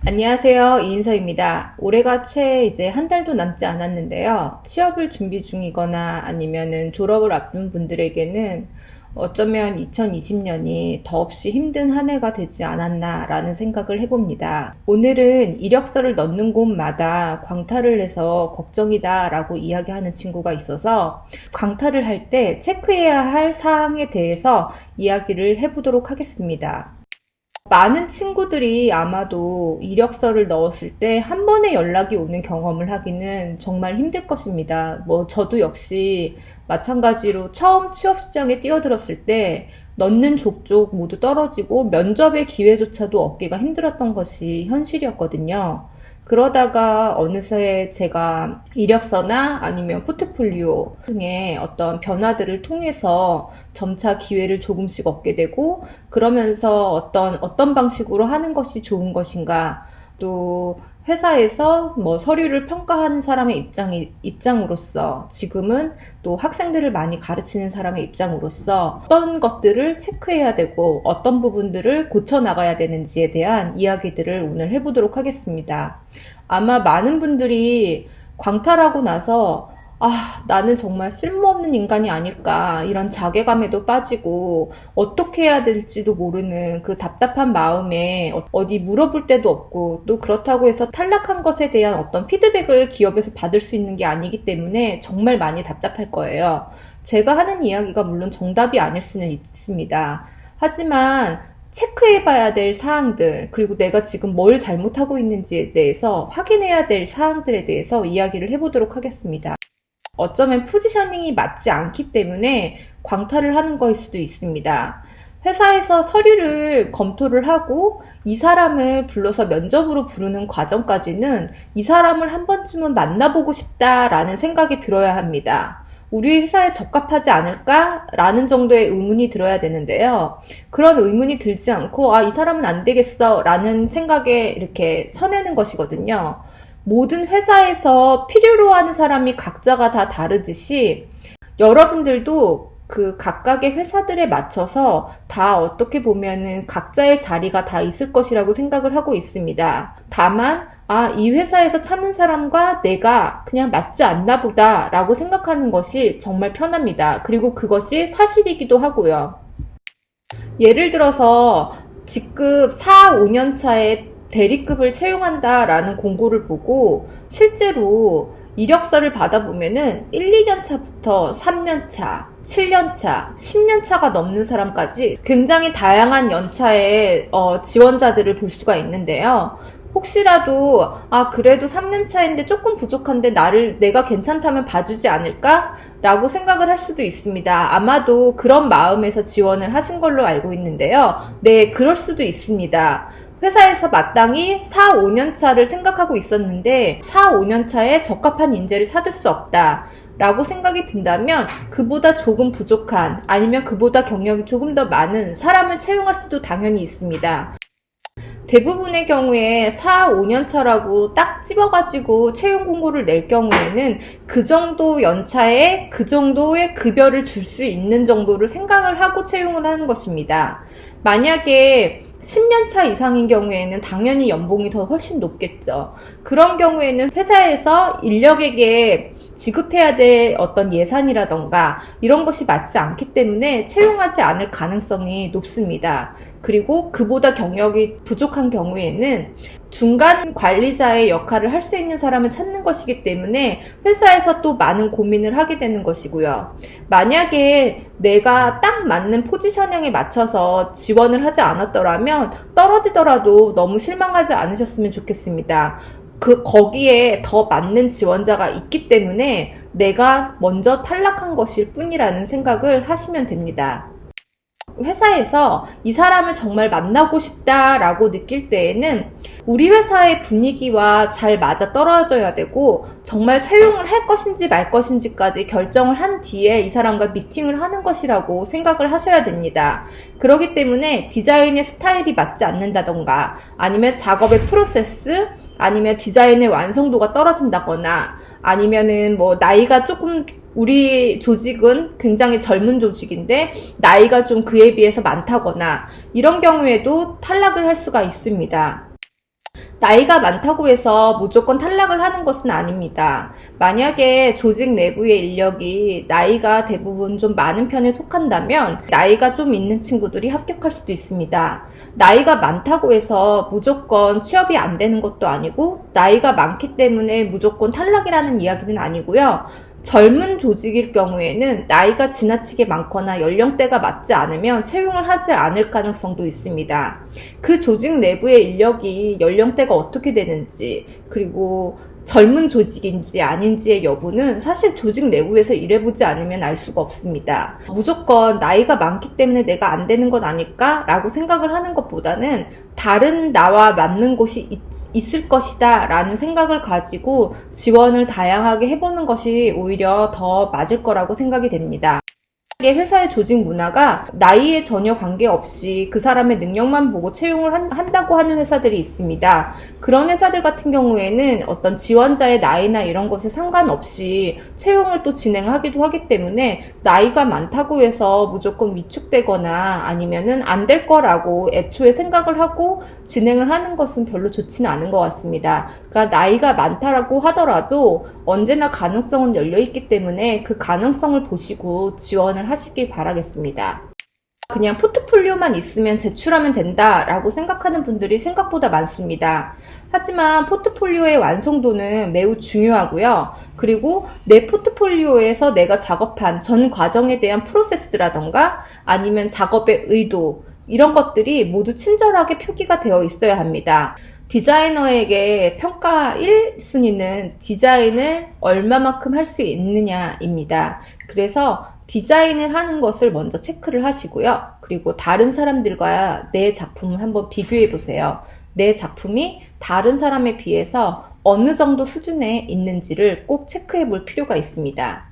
안녕하세요. 이인서입니다. 올해가 채 이제 한 달도 남지 않았는데요. 취업을 준비 중이거나 아니면은 졸업을 앞둔 분들에게는 어쩌면 2020년이 더없이 힘든 한 해가 되지 않았나라는 생각을 해봅니다. 오늘은 이력서를 넣는 곳마다 광탈을 해서 걱정이다라고 이야기하는 친구가 있어서 광탈을 할 때 체크해야 할 사항에 대해서 이야기를 해보도록 하겠습니다. 많은 친구들이 아마도 이력서를 넣었을 때 한 번에 연락이 오는 경험을 하기는 정말 힘들 것입니다. 저도 역시 마찬가지로 처음 취업 시장에 뛰어들었을 때 넣는 족족 모두 떨어지고 면접의 기회조차도 얻기가 힘들었던 것이 현실이었거든요. 그러다가 어느새 제가 이력서나 아니면 포트폴리오 등의 어떤 변화들을 통해서 점차 기회를 조금씩 얻게 되고, 그러면서 어떤 방식으로 하는 것이 좋은 것인가, 또 회사에서 서류를 평가하는 사람의 입장으로서, 지금은 또 학생들을 많이 가르치는 사람의 입장으로서 어떤 것들을 체크해야 되고 어떤 부분들을 고쳐 나가야 되는지에 대한 이야기들을 오늘 해보도록 하겠습니다. 아마 많은 분들이 광탈하고 나서 나는 정말 쓸모없는 인간이 아닐까, 이런 자괴감에도 빠지고 어떻게 해야 될지도 모르는 그 답답한 마음에 어디 물어볼 데도 없고, 또 그렇다고 해서 탈락한 것에 대한 어떤 피드백을 기업에서 받을 수 있는 게 아니기 때문에 정말 많이 답답할 거예요. 제가 하는 이야기가 물론 정답이 아닐 수는 있습니다. 하지만 체크해봐야 될 사항들, 그리고 내가 지금 뭘 잘못하고 있는지에 대해서 확인해야 될 사항들에 대해서 이야기를 해보도록 하겠습니다. 어쩌면 포지셔닝이 맞지 않기 때문에 광탈을 하는 거일 수도 있습니다. 회사에서 서류를 검토를 하고 이 사람을 불러서 면접으로 부르는 과정까지는 이 사람을 한 번쯤은 만나보고 싶다라는 생각이 들어야 합니다. 우리 회사에 적합하지 않을까라는 정도의 의문이 들어야 되는데요. 그런 의문이 들지 않고 이 사람은 안 되겠어 라는 생각에 이렇게 쳐내는 것이거든요. 모든 회사에서 필요로 하는 사람이 각자가 다 다르듯이 여러분들도 그 각각의 회사들에 맞춰서 다 어떻게 보면은 각자의 자리가 다 있을 것이라고 생각을 하고 있습니다. 다만 이 회사에서 찾는 사람과 내가 그냥 맞지 않나 보다 라고 생각하는 것이 정말 편합니다. 그리고 그것이 사실이기도 하고요. 예를 들어서 직급 4, 5년 차에 대리급을 채용한다라는 공고를 보고 실제로 이력서를 받아보면은 1, 2년 차부터 3년 차, 7년 차, 10년 차가 넘는 사람까지 굉장히 다양한 연차의 지원자들을 볼 수가 있는데요. 혹시라도 그래도 3년 차인데 조금 부족한데 내가 괜찮다면 봐주지 않을까? 라고 생각을 할 수도 있습니다. 아마도 그런 마음에서 지원을 하신 걸로 알고 있는데요. 네, 그럴 수도 있습니다. 회사에서 마땅히 4, 5년 차를 생각하고 있었는데 4, 5년 차에 적합한 인재를 찾을 수 없다 라고 생각이 든다면 그보다 조금 부족한, 아니면 그보다 경력이 조금 더 많은 사람을 채용할 수도 당연히 있습니다. 대부분의 경우에 4, 5년 차라고 딱 집어가지고 채용 공고를 낼 경우에는 그 정도 연차에 그 정도의 급여를 줄 수 있는 정도를 생각을 하고 채용을 하는 것입니다. 만약에 10년 차 이상인 경우에는 당연히 연봉이 더 훨씬 높겠죠. 그런 경우에는 회사에서 인력에게 지급해야 될 어떤 예산이라던가 이런 것이 맞지 않기 때문에 채용하지 않을 가능성이 높습니다. 그리고 그보다 경력이 부족한 경우에는 중간 관리자의 역할을 할 수 있는 사람을 찾는 것이기 때문에 회사에서 또 많은 고민을 하게 되는 것이고요. 만약에 내가 딱 맞는 포지셔닝에 맞춰서 지원을 하지 않았더라면 떨어지더라도 너무 실망하지 않으셨으면 좋겠습니다. 거기에 더 맞는 지원자가 있기 때문에 내가 먼저 탈락한 것일 뿐이라는 생각을 하시면 됩니다. 회사에서 이 사람을 정말 만나고 싶다라고 느낄 때에는 우리 회사의 분위기와 잘 맞아 떨어져야 되고, 정말 채용을 할 것인지 말 것인지까지 결정을 한 뒤에 이 사람과 미팅을 하는 것이라고 생각을 하셔야 됩니다. 그렇기 때문에 디자인의 스타일이 맞지 않는다던가, 아니면 작업의 프로세스, 아니면 디자인의 완성도가 떨어진다거나, 아니면은 나이가 조금, 우리 조직은 굉장히 젊은 조직인데 나이가 좀 그에 비해서 많다거나, 이런 경우에도 탈락을 할 수가 있습니다. 나이가 많다고 해서 무조건 탈락을 하는 것은 아닙니다. 만약에 조직 내부의 인력이 나이가 대부분 좀 많은 편에 속한다면 나이가 좀 있는 친구들이 합격할 수도 있습니다. 나이가 많다고 해서 무조건 취업이 안 되는 것도 아니고 나이가 많기 때문에 무조건 탈락이라는 이야기는 아니고요. 젊은 조직일 경우에는 나이가 지나치게 많거나 연령대가 맞지 않으면 채용을 하지 않을 가능성도 있습니다. 그 조직 내부의 인력이 연령대가 어떻게 되는지, 그리고 젊은 조직인지 아닌지의 여부는 사실 조직 내부에서 일해보지 않으면 알 수가 없습니다. 무조건 나이가 많기 때문에 내가 안 되는 건 아닐까? 라고 생각을 하는 것보다는 다른 나와 맞는 곳이 있을 것이다 라는 생각을 가지고 지원을 다양하게 해보는 것이 오히려 더 맞을 거라고 생각이 됩니다. 회사의 조직 문화가 나이에 전혀 관계없이 그 사람의 능력만 보고 채용을 한다고 하는 회사들이 있습니다. 그런 회사들 같은 경우에는 어떤 지원자의 나이나 이런 것에 상관없이 채용을 또 진행하기도 하기 때문에 나이가 많다고 해서 무조건 위축되거나 아니면은 안 될 거라고 애초에 생각을 하고 진행을 하는 것은 별로 좋지는 않은 것 같습니다. 그러니까 나이가 많다라고 하더라도 언제나 가능성은 열려있기 때문에 그 가능성을 보시고 지원을 하시길 바라겠습니다. 그냥 포트폴리오만 있으면 제출하면 된다라고 생각하는 분들이 생각보다 많습니다. 하지만 포트폴리오의 완성도는 매우 중요하고요. 그리고 내 포트폴리오에서 내가 작업한 전 과정에 대한 프로세스라던가 아니면 작업의 의도, 이런 것들이 모두 친절하게 표기가 되어 있어야 합니다. 디자이너에게 평가 1순위는 디자인을 얼마만큼 할 수 있느냐입니다. 그래서 디자인을 하는 것을 먼저 체크를 하시고요. 그리고 다른 사람들과 내 작품을 한번 비교해 보세요. 내 작품이 다른 사람에 비해서 어느 정도 수준에 있는지를 꼭 체크해 볼 필요가 있습니다.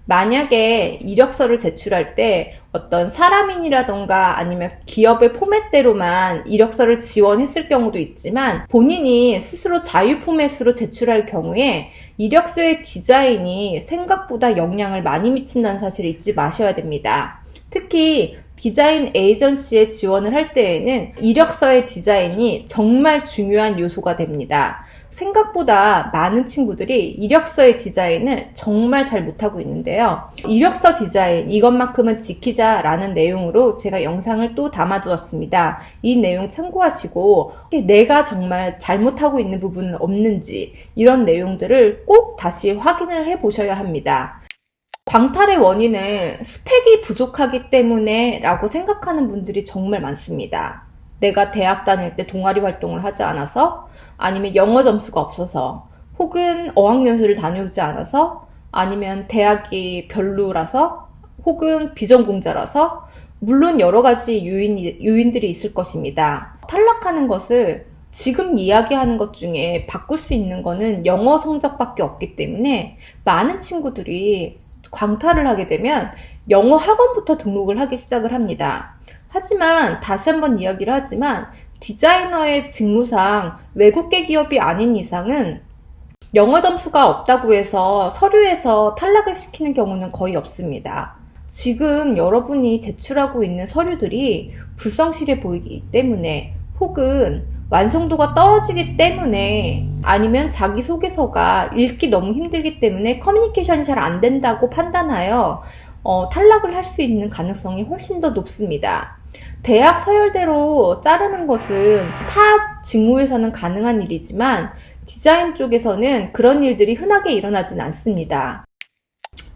만약에 이력서를 제출할 때 어떤 사람인이라던가 아니면 기업의 포맷대로만 이력서를 지원했을 경우도 있지만 본인이 스스로 자유 포맷으로 제출할 경우에 이력서의 디자인이 생각보다 영향을 많이 미친다는 사실을 잊지 마셔야 됩니다. 특히 디자인 에이전시에 지원을 할 때에는 이력서의 디자인이 정말 중요한 요소가 됩니다. 생각보다 많은 친구들이 이력서의 디자인을 정말 잘 못하고 있는데요. 이력서 디자인, 이것만큼은 지키자라는 내용으로 제가 영상을 또 담아두었습니다. 이 내용 참고하시고 내가 정말 잘못하고 있는 부분은 없는지 이런 내용들을 꼭 다시 확인을 해보셔야 합니다. 광탈의 원인은 스펙이 부족하기 때문에 라고 생각하는 분들이 정말 많습니다. 내가 대학 다닐 때 동아리 활동을 하지 않아서, 아니면 영어 점수가 없어서, 혹은 어학연수를 다녀오지 않아서, 아니면 대학이 별로라서, 혹은 비전공자라서, 물론 여러 가지 요인들이 있을 것입니다. 탈락하는 것을 지금 이야기하는 것 중에 바꿀 수 있는 거는 영어 성적밖에 없기 때문에 많은 친구들이 광탈을 하게 되면 영어 학원부터 등록을 하기 시작을 합니다. 하지만 다시 한번 이야기를 하지만 디자이너의 직무상 외국계 기업이 아닌 이상은 영어 점수가 없다고 해서 서류에서 탈락을 시키는 경우는 거의 없습니다. 지금 여러분이 제출하고 있는 서류들이 불성실해 보이기 때문에 혹은 완성도가 떨어지기 때문에 아니면 자기소개서가 읽기 너무 힘들기 때문에 커뮤니케이션이 잘 안 된다고 판단하여 탈락을 할 수 있는 가능성이 훨씬 더 높습니다. 대학 서열대로 자르는 것은 타 직무에서는 가능한 일이지만 디자인 쪽에서는 그런 일들이 흔하게 일어나진 않습니다.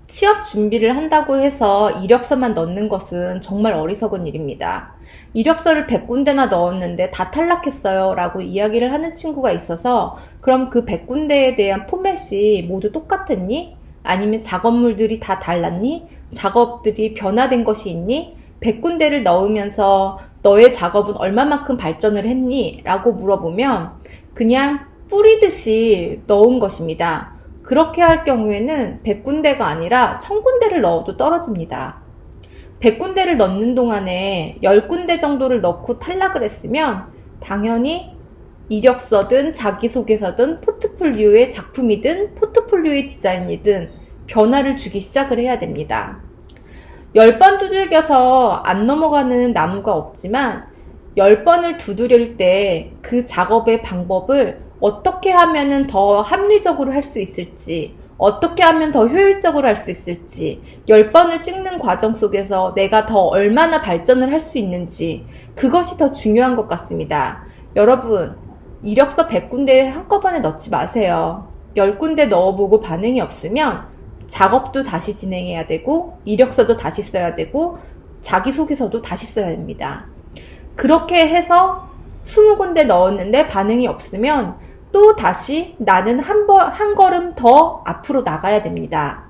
취업 준비를 한다고 해서 이력서만 넣는 것은 정말 어리석은 일입니다. 이력서를 100군데나 넣었는데 다 탈락했어요 라고 이야기를 하는 친구가 있어서 그럼 그 100군데에 대한 포맷이 모두 똑같았니? 아니면 작업물들이 다 달랐니? 작업들이 변화된 것이 있니? 100군데를 넣으면서 너의 작업은 얼마만큼 발전을 했니? 라고 물어보면 그냥 뿌리듯이 넣은 것입니다. 그렇게 할 경우에는 100군데가 아니라 1000군데를 넣어도 떨어집니다. 100군데를 넣는 동안에 10군데 정도를 넣고 탈락을 했으면 당연히 이력서든 자기소개서든 포트폴리오의 작품이든 포트폴리오의 디자인이든 변화를 주기 시작을 해야 됩니다. 10번 두들겨서 안 넘어가는 나무가 없지만 10번을 두드릴 때 그 작업의 방법을 어떻게 하면은 더 합리적으로 할 수 있을지, 어떻게 하면 더 효율적으로 할 수 있을지, 10번을 찍는 과정 속에서 내가 더 얼마나 발전을 할 수 있는지, 그것이 더 중요한 것 같습니다. 여러분, 이력서 100군데 한꺼번에 넣지 마세요. 10군데 넣어보고 반응이 없으면 작업도 다시 진행해야 되고, 이력서도 다시 써야 되고, 자기소개서도 다시 써야 됩니다. 그렇게 해서 20군데 넣었는데 반응이 없으면 또 다시 나는 한 걸음 더 앞으로 나가야 됩니다.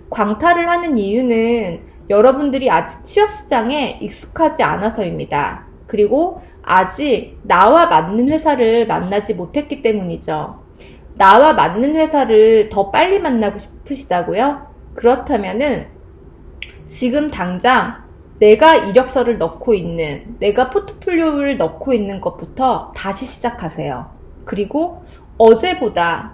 광탈을 하는 이유는 여러분들이 아직 취업시장에 익숙하지 않아서입니다. 그리고 아직 나와 맞는 회사를 만나지 못했기 때문이죠. 나와 맞는 회사를 더 빨리 만나고 싶으시다고요? 그렇다면은 지금 당장 내가 이력서를 넣고 있는, 내가 포트폴리오를 넣고 있는 것부터 다시 시작하세요. 그리고 어제보다,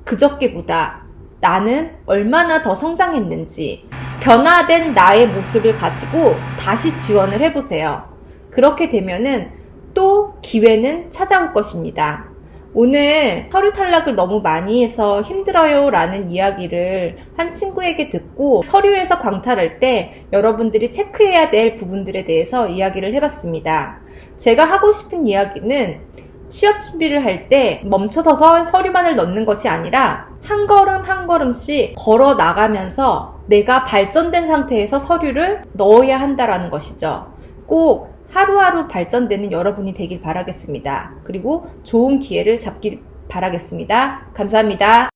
그저께보다 나는 얼마나 더 성장했는지, 변화된 나의 모습을 가지고 다시 지원을 해보세요. 그렇게 되면은 또 기회는 찾아올 것입니다. 오늘 서류 탈락을 너무 많이 해서 힘들어요 라는 이야기를 한 친구에게 듣고 서류에서 광탈할 때 여러분들이 체크해야 될 부분들에 대해서 이야기를 해봤습니다. 제가 하고 싶은 이야기는 취업 준비를 할 때 멈춰서서 서류만을 넣는 것이 아니라 한 걸음 한 걸음씩 걸어 나가면서 내가 발전된 상태에서 서류를 넣어야 한다라는 것이죠. 꼭 하루하루 발전되는 여러분이 되길 바라겠습니다. 그리고 좋은 기회를 잡길 바라겠습니다. 감사합니다.